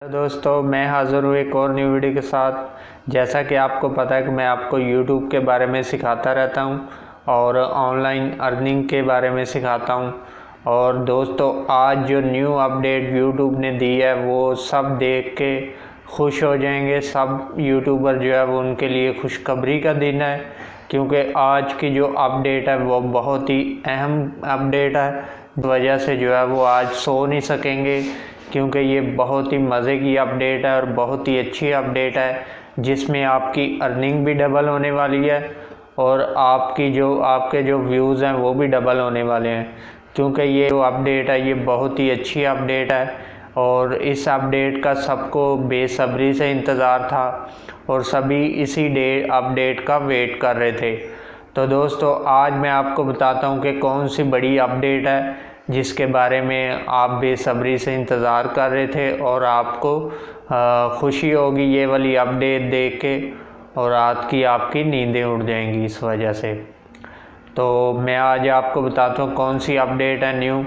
तो दोस्तों मैं हाज़िर हूँ एक और न्यू वीडियो के साथ। जैसा कि आपको पता है कि मैं आपको YouTube के बारे में सिखाता रहता हूँ और ऑनलाइन अर्निंग के बारे में सिखाता हूँ। और दोस्तों आज जो न्यू अपडेट YouTube ने दी है वो सब देख के खुश हो जाएंगे। सब यूट्यूबर जो है वो उनके लिए खुशखबरी का दिन है, क्योंकि आज की जो अपडेट है वो बहुत ही अहम अपडेट है। इस वजह से जो है वो आज सो नहीं सकेंगे, क्योंकि ये बहुत ही मज़े की अपडेट है और बहुत ही अच्छी अपडेट है, जिसमें आपकी अर्निंग भी डबल होने वाली है और आपके जो व्यूज़ हैं वो भी डबल होने वाले हैं। क्योंकि ये जो अपडेट है ये बहुत ही अच्छी अपडेट है और इस अपडेट का सबको बेसब्री से इंतज़ार था और सभी इसी अपडेट का वेट कर रहे थे। तो दोस्तों आज मैं आपको बताता हूँ कि कौन सी बड़ी अपडेट है जिसके बारे में आप बेसब्री से इंतज़ार कर रहे थे और आपको खुशी होगी ये वाली अपडेट देख के, और रात की आपकी नींदें उड़ जाएंगी इस वजह से। तो मैं आज आपको बताता हूँ कौन सी अपडेट है न्यू।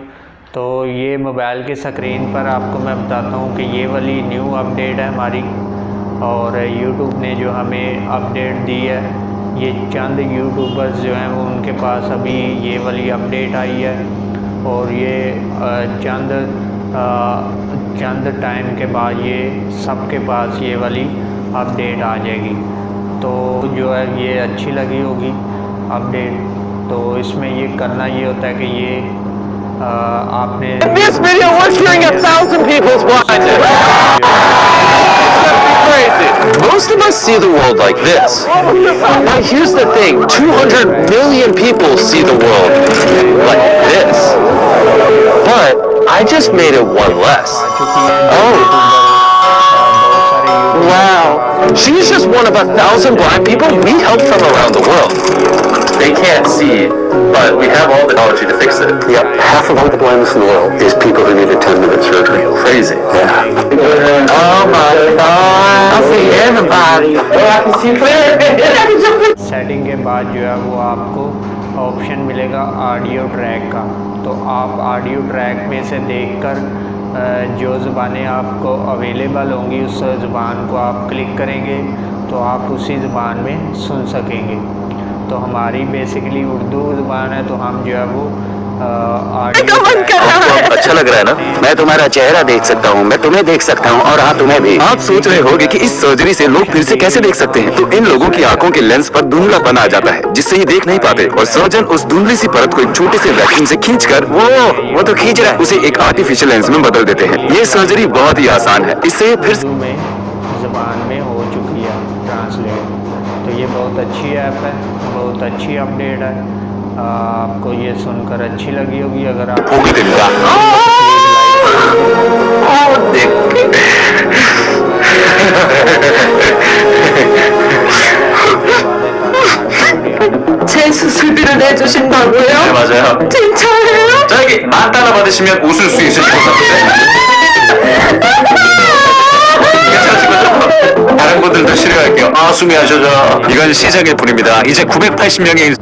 तो ये मोबाइल की स्क्रीन पर आपको मैं बताता हूँ कि ये वाली न्यू अपडेट है हमारी, और यूट्यूब ने जो हमें अपडेट दी है, ये चंद यूट्यूबर्स जो हैं वो उनके पास अभी ये वाली अपडेट आई है और ये चंद टाइम के बाद ये सबके पास ये वाली अपडेट आ जाएगी। तो जो है ये अच्छी लगी होगी अपडेट। तो इसमें ये करना ये होता है कि ये आपने This video we're hearing 1,000 people's watching it. Most of us see the world like this. Now here's the thing, 200 million people see the world like this. But I just made it one less. Oh. Wow. She's just one of 1,000 blind people we help from around the world. They can't see, but we have all the technology to fix it. Yep, half of all the blindness in the world is people who need a 10-minute surgery. Crazy. Yeah. Oh my God. I see everybody. I can see clear. Setting के बाद जो है वो आपको option मिलेगा audio track का। तो आप ऑडियो ट्रैक में से देखकर जो ज़बानें आपको अवेलेबल होंगी उस ज़बान को आप क्लिक करेंगे तो आप उसी ज़बान में सुन सकेंगे। तो हमारी बेसिकली उर्दू ज़बान है, तो हम जो है वो आपको अच्छा लग रहा है ना? मैं तुम्हारा चेहरा देख सकता हूँ, मैं तुम्हें देख सकता हूँ और हाँ तुम्हें भी। आप सोच रहे होंगे कि इस सर्जरी से लोग फिर से कैसे देख सकते हैं? तो इन लोगों की आंखों के लेंस पर धुंधलापन आ जाता है जिससे ये देख नहीं पाते, और सर्जन उस धुंधली सी परत को एक छोटे से वैक्यूम से खींचकर वो तो खींच रहा है, उसे एक आर्टिफिशियल लेंस में बदल देते हैं। ये सर्जरी बहुत ही आसान है, इससे फिर ज़बान में हो चुकी है ट्रांसलेट। तो ये बहुत अच्छी ऐप है, बहुत अच्छी अपडेट है। आपको ये सुनकर अच्छी लगी होगी। अगर आप 수술비를 내주신다고요? 네, 맞아요. 진짜예요? 저기 10,000달러 받으시면 웃을 수 있을 것 같은데. 괜찮으신 거죠? 다른 분들도 실행할게요. 수미하셔죠. 이건 시작일 뿐입니다. 이제 980명의